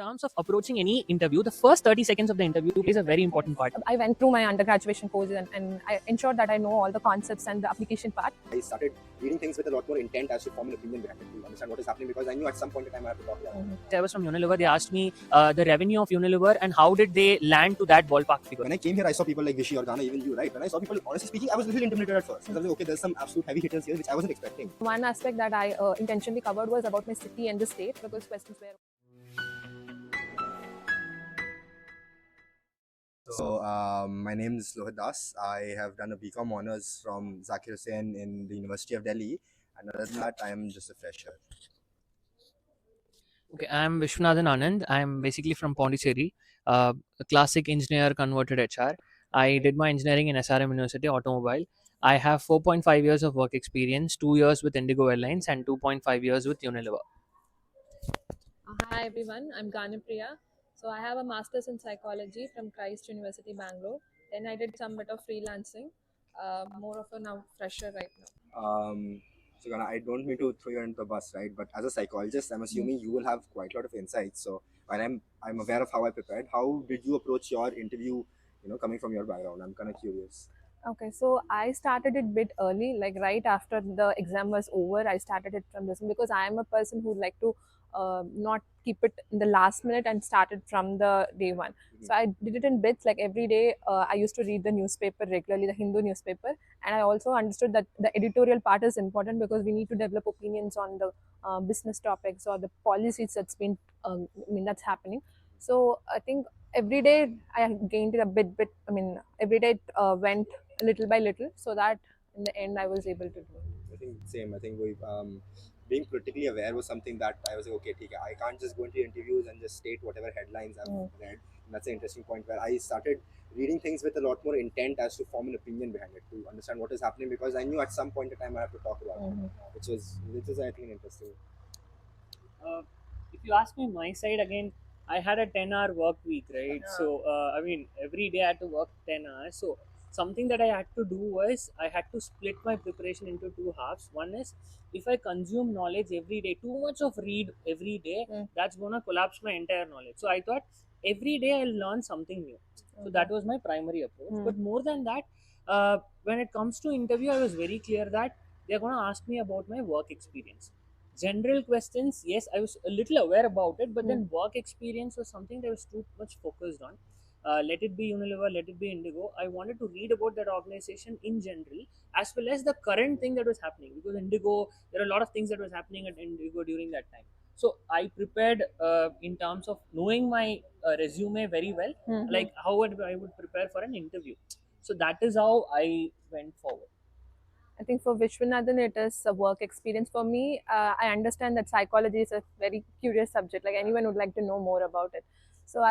terms of approaching any interview, the first 30 seconds of the interview is a very important part. I went through my undergraduation courses and I ensured that I know all the concepts and the application part. I started reading things with a lot more intent as to form an opinion behind it, to understand what is happening, because I knew at some point in time I have to talk about it. I was from Unilever. They asked me the revenue of Unilever and how did they land to that ballpark figure. When I came here, I saw people like Vishy or Ghana, even you, right? When I saw people, honestly speaking, I was a little intimidated at first. I was like, okay, there's some absolute heavy hitters here, which I wasn't expecting. One aspect that I intentionally covered was about my city and the state, because questions were... So, my name is Lohit Das. I have done a BCom Honours from Zakir Hussain in the University of Delhi. And other than that, I am just a fresher. Okay, I'm Vishwanathan Anand. I'm basically from Pondicherry, a classic engineer converted HR. I did my engineering in SRM University Automobile. I have 4.5 years of work experience, 2 years with Indigo Airlines and 2.5 years with Unilever. Hi everyone, I'm Priya. So I have a master's in psychology from Christ University, Bangalore. Then I did some bit of freelancing, more of a now fresher right now. So Ghana, I don't mean to throw you under the bus, right? But as a psychologist, I'm assuming you will have quite a lot of insights. So while I'm aware of how I prepared, how did you approach your interview, coming from your background? I'm kind of curious. Okay, so I started it bit early, like right after the exam was over. I started it from this because I am a person who like to not keep it in the last minute and started from the day one. So I did it in bits. Like every day, I used to read the newspaper regularly, the Hindu newspaper, and I also understood that the editorial part is important because we need to develop opinions on the business topics or the policies that's been, that's happening. So I think every day I gained it a bit. Every day it went little by little, so that in the end I was able to do it. I think same. I think we being politically aware was something that I was like, okay, I can't just go into interviews and just state whatever headlines I've read. And that's an interesting point where I started reading things with a lot more intent as to form an opinion behind it, to understand what is happening, because I knew at some point in time I have to talk about it, which was I think interesting. If you ask me my side again, I had a 10-hour work week, right? So every day I had to work 10 hours. So something that I had to do was I had to split my preparation into two halves. One is, if I consume knowledge every day, too much of read every day, that's gonna collapse my entire knowledge. So I thought every day I'll learn something new. So that was my primary approach. But more than that, when it comes to interview, I was very clear that they're gonna ask me about my work experience. General questions, yes, I was a little aware about it, but then work experience was something that I was too much focused on. Let it be Unilever, let it be Indigo. I wanted to read about that organization in general, as well as the current thing that was happening. Because Indigo, there are a lot of things that was happening at Indigo during that time. So I prepared in terms of knowing my resume very well, like how I would prepare for an interview. So that is how I went forward. I think for Vishwanathan, it is a work experience. For me, I understand that psychology is a very curious subject. Like anyone would like to know more about it. So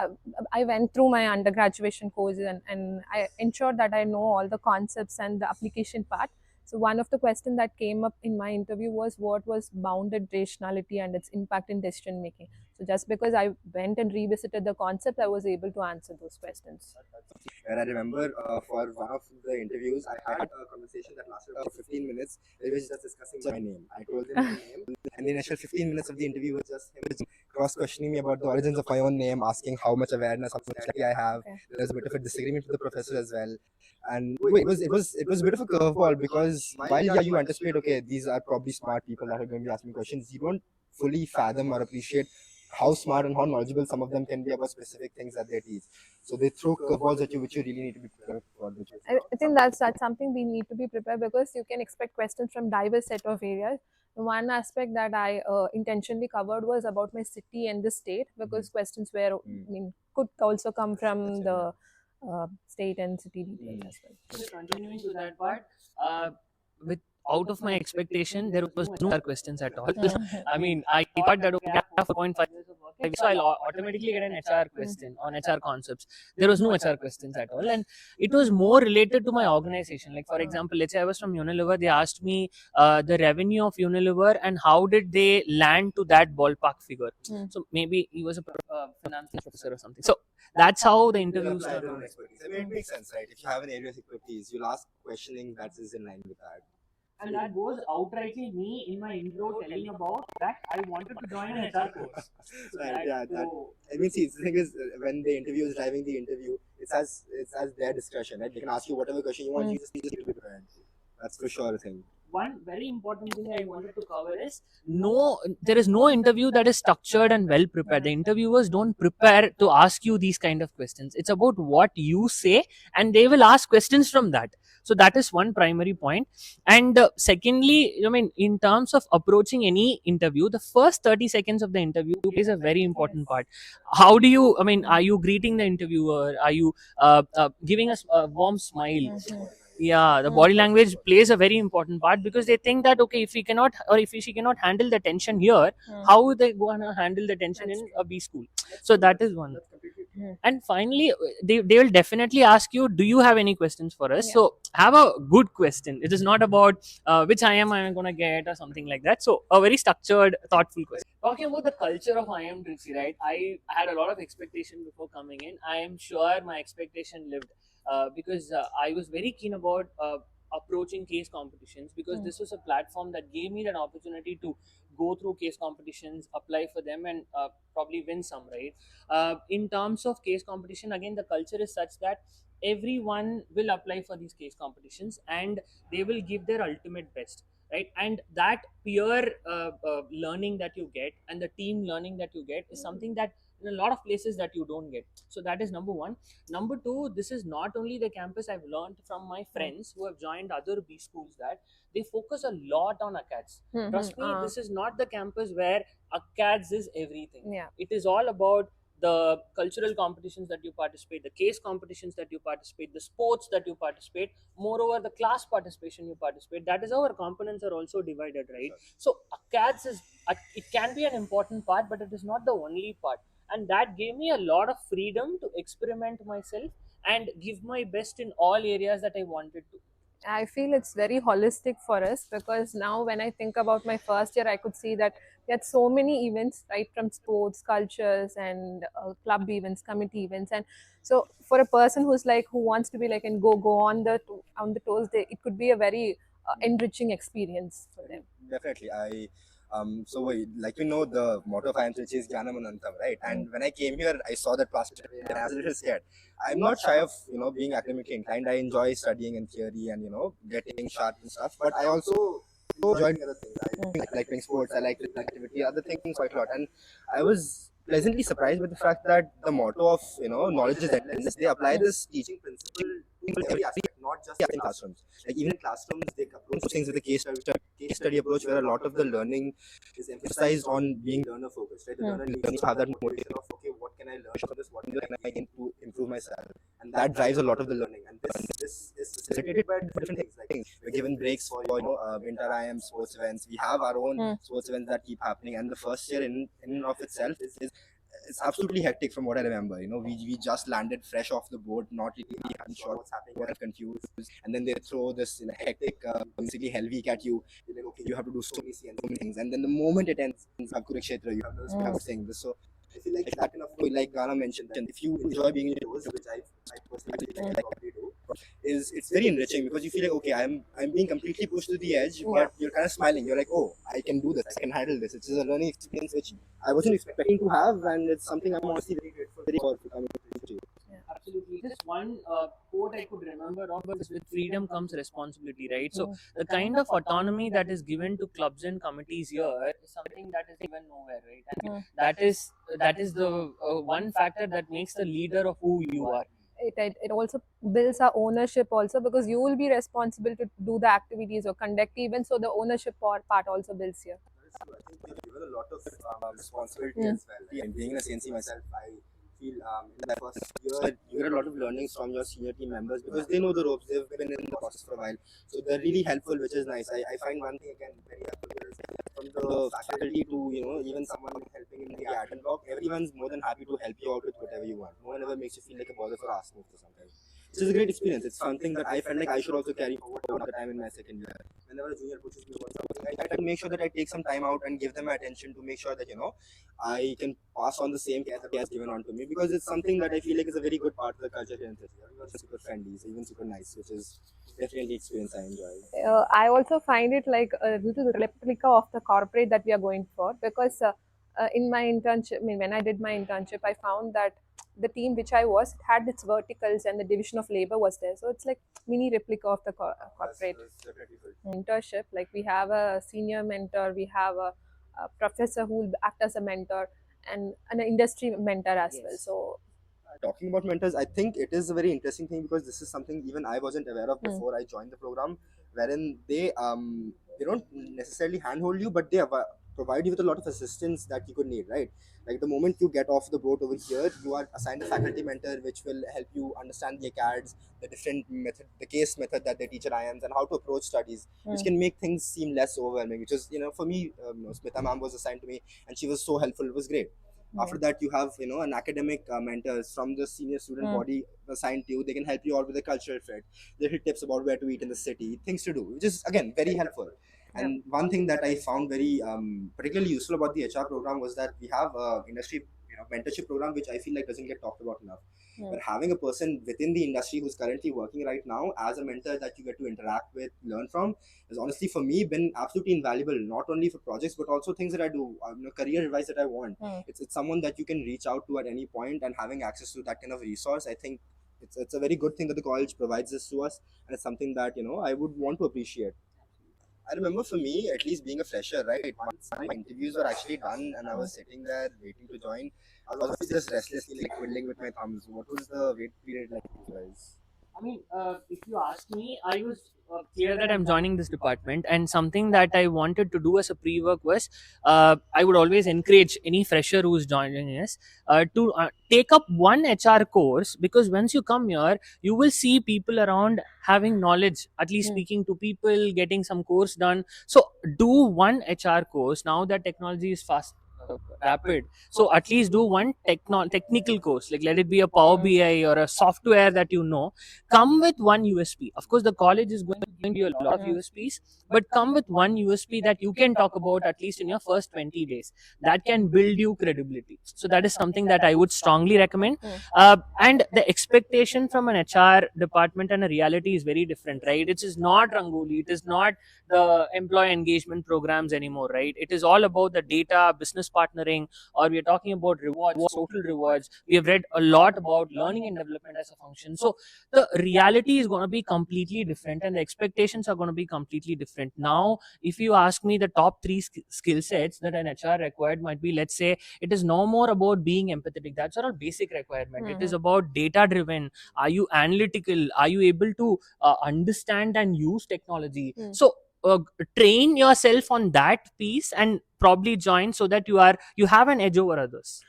I went through my undergraduation courses and I ensured that I know all the concepts and the application part. So one of the questions that came up in my interview was what was bounded rationality and its impact in decision making. So just because I went and revisited the concept, I was able to answer those questions. And I remember for one of the interviews, I had a conversation that lasted about 15 minutes. It was just discussing my name. I told him my name, and the initial 15 minutes of the interview was just him cross-questioning me about the origins of my own name, asking how much awareness, how much clarity I have. There was a bit of a disagreement with the professor as well. And it was a bit of a curveball, because while you anticipate, okay, these are probably smart people that are going to be asking questions, you don't fully fathom or appreciate how smart and how knowledgeable some of them can be about specific things that they teach. So they throw curveballs at you, which you really need to be prepared for. I think that's something we need to be prepared, because you can expect questions from diverse set of areas. One aspect that I intentionally covered was about my city and the state, because questions were could also come from the state and city details as well. So continuing to that part, with out of my expectation, there was no other questions at all. I thought that okay, I have 4.5 years of work, so I'll automatically get an HR question on HR concepts. There was no HR questions at all, and it was more related to my organization. Like for example, let's say I was from Unilever. They asked me the revenue of Unilever and how did they land to that ballpark figure. So maybe he was a finance professor or something. So that's how the interview started. I mean, it makes sense, right? If you have an area of expertise, you'll ask questioning that is in line with that. and that goes outrightly me in my intro telling about that I wanted to join an HR course. So Right, that yeah, that. so I mean, see, the thing is, when the interview is driving the interview, it's as their discretion, right? They can ask you whatever question you want. You just need to be prepared. That's for sure a thing. one very important thing I wanted to cover is there is no interview that is structured and well prepared. The interviewers don't prepare to ask you these kind of questions. It's about what you say, and they will ask questions from that. So that is one primary point. And secondly, I mean, in terms of approaching any interview, the first 30 seconds of the interview is a very important part. How do you, I mean, are you greeting the interviewer? Are you giving us a warm smile? Yeah, the body language plays a very important part, because they think that okay, if we cannot, or if she cannot handle the tension here, how are they going to handle the tension That's in true. a B school? So that is one. That's completely true. And finally, they will definitely ask you, do you have any questions for us? Yeah. So have a good question. It is not about which IIM I am going to get or something like that. So a very structured, thoughtful question. Talking about the culture of IIM Trichy, right? I had a lot of expectation before coming in. I am sure my expectation lived, because I was very keen about approaching case competitions, because this was a platform that gave me that opportunity to go through case competitions, apply for them, and probably win some, right? In terms of case competition, again, the culture is such that everyone will apply for these case competitions, and they will give their ultimate best, right? And that peer learning that you get, and the team learning that you get, is something that in a lot of places that you don't get. So that is number one. Number two, this is not only the campus. I've learned from my friends who have joined other B schools that they focus a lot on acads. Trust me, this is not the campus where acads is everything. Yeah. It is all about the cultural competitions that you participate, the case competitions that you participate, the sports that you participate, moreover the class participation you participate. That is how our components are also divided, right? So acads is, it can be an important part, but it is not the only part. And that gave me a lot of freedom to experiment myself and give my best in all areas that I wanted to. I feel it's very holistic for us, because now when I think about my first year, I could see that we had so many events, right, from sports, cultures, and club events, committee events. And so for a person who's like, who wants to be like, and go on the toes, it could be a very enriching experience for them. Definitely. So like we know the motto of IIM Trichy is Jnanam Anantam, right? And when I came here, I saw that plastic and I was a little scared. I'm not shy of being academically inclined. I enjoy studying in theory and getting sharp and stuff. But I also enjoy doing other things. I like playing sports. I like physical activity, other things quite a lot. And I was pleasantly surprised with the fact that the motto of knowledge is endless. They apply this teaching principle to every aspect, not just in classrooms. Like even in classrooms, they approach things with a case study approach, where a lot of the learning is emphasized on being learner focused. Right, the learner needs to have that motivation of okay, what can I learn from this? What can I do to improve myself? And that drives a lot of the learning. And this is facilitated by different things. Like we're given breaks for inter IIM sports events. We have our own sports events that keep happening. And the first year in and of itself is it's absolutely hectic from what I remember. We just landed fresh off the boat, not really sure what's happening, we're confused, and then they throw this hectic, basically hell week at you. They're like, okay, you have to do so many things, and then the moment it ends, Kurukshetra, you have to sing this. So I feel like that kind of like Gana mentioned, that if you enjoy being indoors, which I personally feel like I probably do, it's very enriching, because you feel like okay, I'm being completely pushed to the edge, but you're kind of smiling. You're like, oh, I can do this, I can handle this. It's a learning experience which I wasn't expecting to have, and it's something I'm honestly very grateful for coming to. Absolutely. Just one quote I could remember of was, with freedom comes responsibility, right? So the kind of autonomy that is given to clubs and committees here is something that is given nowhere, right? And that is the one factor that makes the leader of who you are. It also builds our ownership also, because you will be responsible to do the activities or conduct events, so the ownership part also builds here. I think they're given a lot of responsibility as well. Right? And being in a CNC myself, I feel in that first year you get a lot of learnings from your senior team members, because they know the ropes. They've been in the process for a while, so they're really helpful, which is nice. I find one thing again very helpful is from the faculty to even someone helping in the admin block. Everyone's more than happy to help you out with whatever you want. No one ever makes you feel like a bother for asking for something. which is a great experience. It's something that I felt like I should also carry forward all the time in my second year. Whenever a junior pushes me towards something, I try to make sure that I take some time out and give them my attention to make sure that I can pass on the same care that was given on to me, because it's something that I feel like is a very good part of the culture here in Trichy. Everyone's super friendly, so even super nice, which is definitely experience I enjoy. I also find it like a little replica of the corporate that we are going for, because in my internship, I mean, when I did my internship, I found that the team which I was had its verticals and the division of labor was there. So it's like mini replica of the corporate internship. Like we have a senior mentor, we have a professor who will act as a mentor, and an industry mentor as well. So Talking about mentors, I think it is a very interesting thing, because this is something even I wasn't aware of before I joined the program, wherein they don't necessarily handhold you, but they provide you with a lot of assistance that you could need, right? Like the moment you get off the boat over here, you are assigned a faculty mentor, which will help you understand the ACADs, the different method, the case method that they teach at IIMs, and how to approach studies, which can make things seem less overwhelming. Which is, for me, Smita ma'am was assigned to me, and she was so helpful. It was great. After that, you have an academic mentors from the senior student body assigned to you. They can help you out with the cultural fit, little tips about where to eat in the city, things to do, which is again very helpful. And one thing that I found very particularly useful about the HR program was that we have a industry mentorship program, which I feel like doesn't get talked about enough. But having a person within the industry who's currently working right now as a mentor that you get to interact with, learn from, has honestly for me been absolutely invaluable. Not only for projects, but also things that I do, career advice that I want. It's someone that you can reach out to at any point, and having access to that kind of resource, I think it's a very good thing that the college provides this to us, and it's something that I would want to appreciate. I remember for me, at least being a fresher, right? Once my interviews were actually done and I was sitting there waiting to join, I was just restlessly like twiddling with my thumbs. What was the wait period like for you guys? I mean, if you ask me, I was clear that I'm joining this department, and something that I wanted to do as a pre-work was, I would always encourage any fresher who's joining us to take up one HR course, because once you come here, you will see people around having knowledge, at least speaking to people, getting some course done. So do one HR course now that technology is fast. Rapid, so at least do one technical course, like let it be a Power BI or a software that come with one USP. Of course, the college is going to give you a lot of USPs, but come with one USP that you can talk about at least in your first 20 days. That can build you credibility. So that is something that I would strongly recommend. And the expectation from an HR department and a reality is very different, right? It is not Rangoli. It is not the employee engagement programs anymore, right? It is all about the data, business partnering, or we are talking about rewards, total rewards. We have read a lot about learning and development as a function. So the reality is going to be completely different, and the expectations are going to be completely different. Now, if you ask me, the top three skill sets that an HR required might be, let's say, it is no more about being empathetic. That's our basic requirement. It is about data driven. Are you analytical? Are you able to understand and use technology? So train yourself on that piece and probably join, so that you have an edge over others.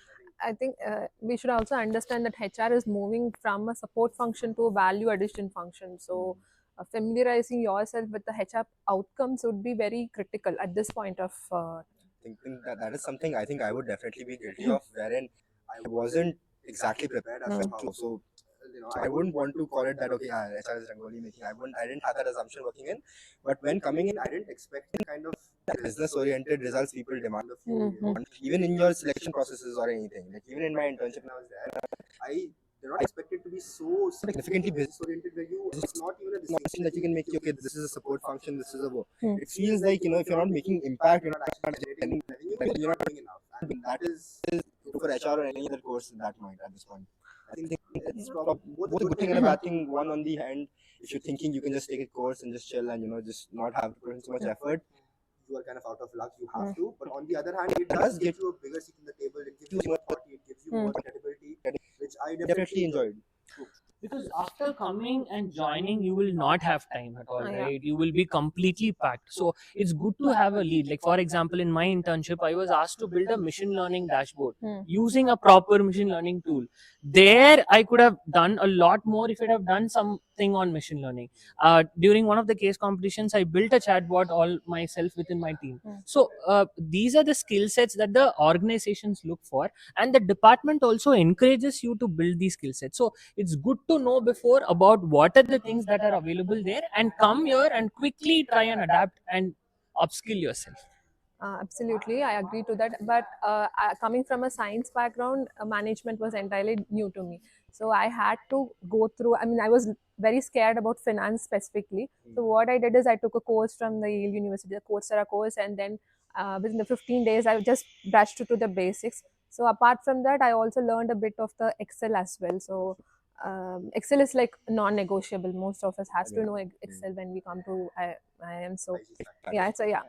I think we should also understand that HR is moving from a support function to a value addition function. So, familiarizing yourself with the HR outcomes would be very critical at this point of. Thinking that is something I think I would definitely be guilty of, wherein I wasn't exactly prepared as somehow. So I wouldn't want to call it that okay, HR is Rangoli making. I didn't have that assumption working in, but when coming in, I didn't expect the kind of business oriented results people demand of you. Even in your selection processes or anything. Like even in my internship when I was there, I did not expect it to be so significantly business oriented, where it's not even a distinction that you can make. Okay, this is a support function, this is a work. It feels like if you're not making impact, you're not actually generating revenue, you're not doing enough. And that is for HR or any other course in that mind at this point. I think it's both a good thing and a bad thing. One on the hand, if you're thinking you can just take a course and just chill and just not have to put in so much effort, you are kind of out of luck. You have to. But on the other hand, it does give you a bigger seat in the table. It gives you more authority. It gives you more credibility, which I definitely enjoyed. Because after coming and joining, you will not have time at all, right? You will be completely packed. So it's good to have a lead. Like for example, in my internship, I was asked to build a machine learning dashboard using a proper machine learning tool. There I could have done a lot more if I have done something on machine learning. During one of the case competitions, I built a chatbot all myself within my team. So these are the skill sets that the organizations look for, and the department also encourages you to build these skill sets. So it's good to know before about what are the things that are available there, and come here and quickly try and adapt and upskill yourself. Absolutely, I agree to that. But coming from a science background, management was entirely new to me. So I had to go through. I mean, I was very scared about finance specifically. So what I did is I took a course from the Yale University, the Coursera course, and then within the 15 days, I just brushed to the basics. So apart from that, I also learned a bit of the Excel as well. So Excel is like non-negotiable. Most of us has to know Excel when we come to IIM. So yeah, so yeah,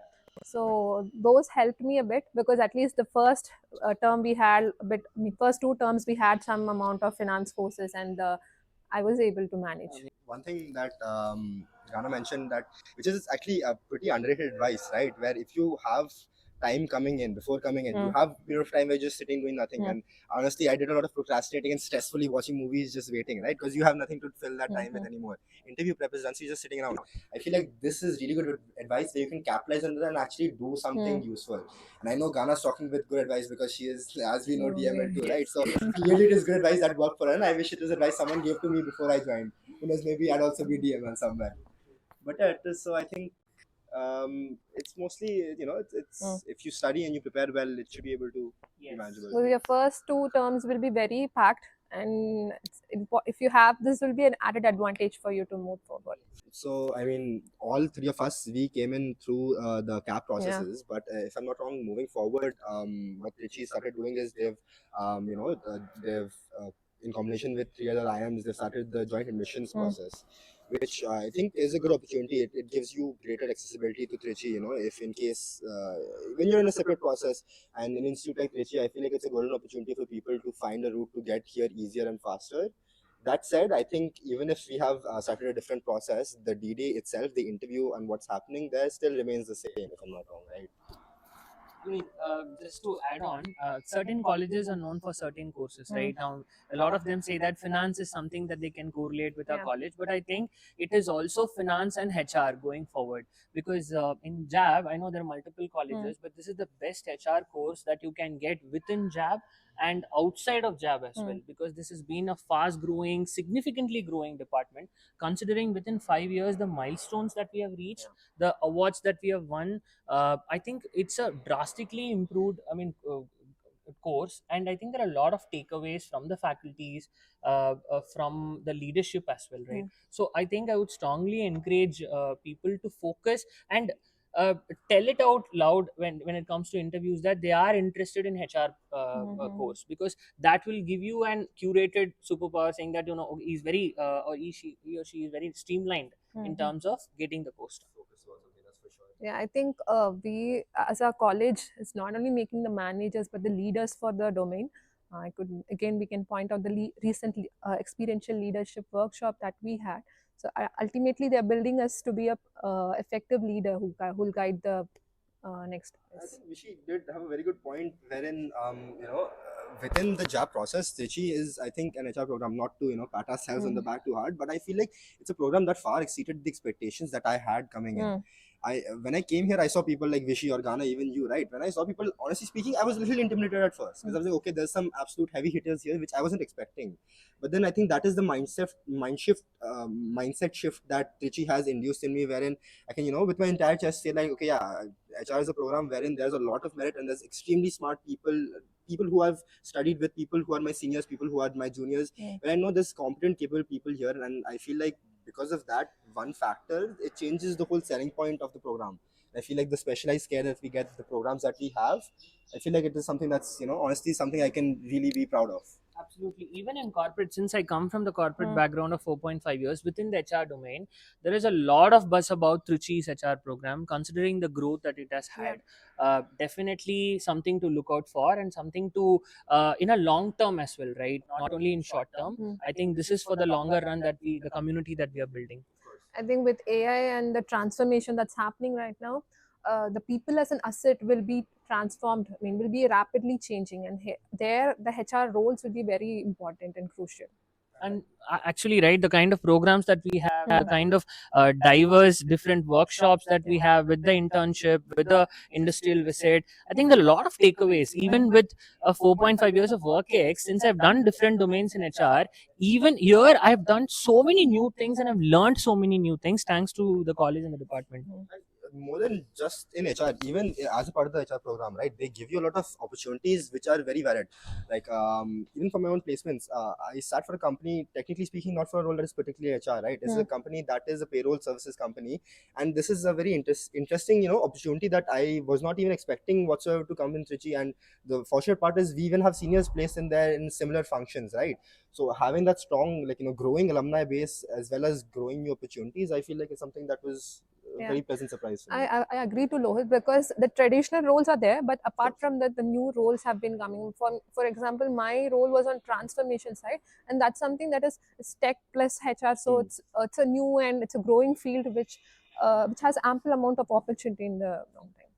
so those helped me a bit because at least the first term we had a bit, first two terms we had some amount of finance courses, and I was able to manage. One thing that Ghana mentioned, that which is actually a pretty underrated advice, right? Where if you have time coming in, before coming in, you have a period of time where you're just sitting doing nothing. And honestly, I did a lot of procrastinating and stressfully watching movies, just waiting, right? Because you have nothing to fill that time with anymore. Interview prep is done, so you're just sitting around. I feel like this is really good advice where you can capitalize on that and actually do something useful. And I know Ghana's talking with good advice because she is, as we know, DML too, right? So clearly it is good advice that worked for her, and I wish it was advice someone gave to me before I joined. Who knows, maybe I'd also be DML somewhere. But yeah, it is, so I think it's mostly, it's if you study and you prepare well, it should be able to be manageable. Well, your first two terms will be very packed, and if you have this, will be an added advantage for you to move forward. So I mean, all three of us, we came in through the CAP processes. But if I'm not wrong, moving forward, what Trichy started doing is they've in combination with three other IIMs, they started the joint admissions process, which I think is a good opportunity. It gives you greater accessibility to Trichy. If in case when you're in a separate process and in institute like Trichy, I feel like it's a golden opportunity for people to find a route to get here easier and faster. That said, I think even if we have started a different process, the D-Day itself, the interview and what's happening there still remains the same, if I'm not wrong, right? I mean, just to add on, certain colleges are known for certain courses, right? Now, a lot of them say that finance is something that they can correlate with a college, but I think it is also finance and HR going forward, because in JAB, I know there are multiple colleges, but this is the best HR course that you can get within JAB and outside of JAB as well, because this has been a fast growing, significantly growing department, considering within 5 years the milestones that we have reached, the awards that we have won. I think it's a drastically improved, course, and I think there are a lot of takeaways from the faculties, from the leadership as well, right? So I think I would strongly encourage people to focus and uh, tell it out loud when it comes to interviews that they are interested in HR course, because that will give you an curated superpower, saying that he's very or he or she is very streamlined in terms of getting the post. Yeah, I think we as a college is not only making the managers but the leaders for the domain. I could again we can point out the recent experiential leadership workshop that we had. So ultimately, they are building us to be a effective leader who will guide the next I phase. think Rishi did have a very good point wherein, within the JAP process, Trichy is, I think, an HR program, not to, pat ourselves on the back too hard, but I feel like it's a program that far exceeded the expectations that I had coming in. When I came here, I saw people like Vishy or Ghana, even you, right? When I saw people, honestly speaking, I was a little intimidated at first because I was like, okay, there's some absolute heavy hitters here, which I wasn't expecting. But then I think that is the mindset shift that Trichy has induced in me, wherein I can, with my entire chest say like, okay, yeah, HR is a program wherein there's a lot of merit and there's extremely smart people who have studied with people who are my seniors, people who are my juniors. And I know there's competent, capable people here, and I feel like because of that one factor, it changes the whole selling point of the program. I feel like the specialized care that we get, the programs that we have, I feel like it is something that's, honestly something I can really be proud of. Absolutely. Even in corporate, since I come from the corporate background of 4.5 years within the HR domain, there is a lot of buzz about Trichy's HR program, considering the growth that it has had. Definitely something to look out for, and something to, in a long term as well, right? Not only in short term. I think this is for the longer run the community that we are building. I think with AI and the transformation that's happening right now, the people as an asset will be transformed. I mean, will be rapidly changing, and there the HR roles will be very important and crucial. And actually, right, the kind of programs that we have, the kind of diverse different workshops that we have with the internship, with the industrial visit, I think there are a lot of takeaways. Even with a 4.5 years of work ex, since I've done different domains in HR, even here I've done so many new things and I've learned so many new things thanks to the college and the department. More than just in HR, even as a part of the HR program, right? They give you a lot of opportunities which are very varied. Like even for my own placements, I sat for a company, technically speaking, not for a role that is particularly HR, right? It's a company that is a payroll services company, and this is a very interesting, opportunity that I was not even expecting whatsoever to come in Trichy. And the fortunate part is we even have seniors placed in there in similar functions, right? So having that strong, growing alumni base as well as growing new opportunities, I feel like it's something that was a very pleasant surprise for me. I agree to Lohit, because the traditional roles are there, but apart from that, the new roles have been coming. For example, my role was on transformation side, and that's something that is tech plus HR. So it's a new and it's a growing field which has ample amount of opportunity in the long time.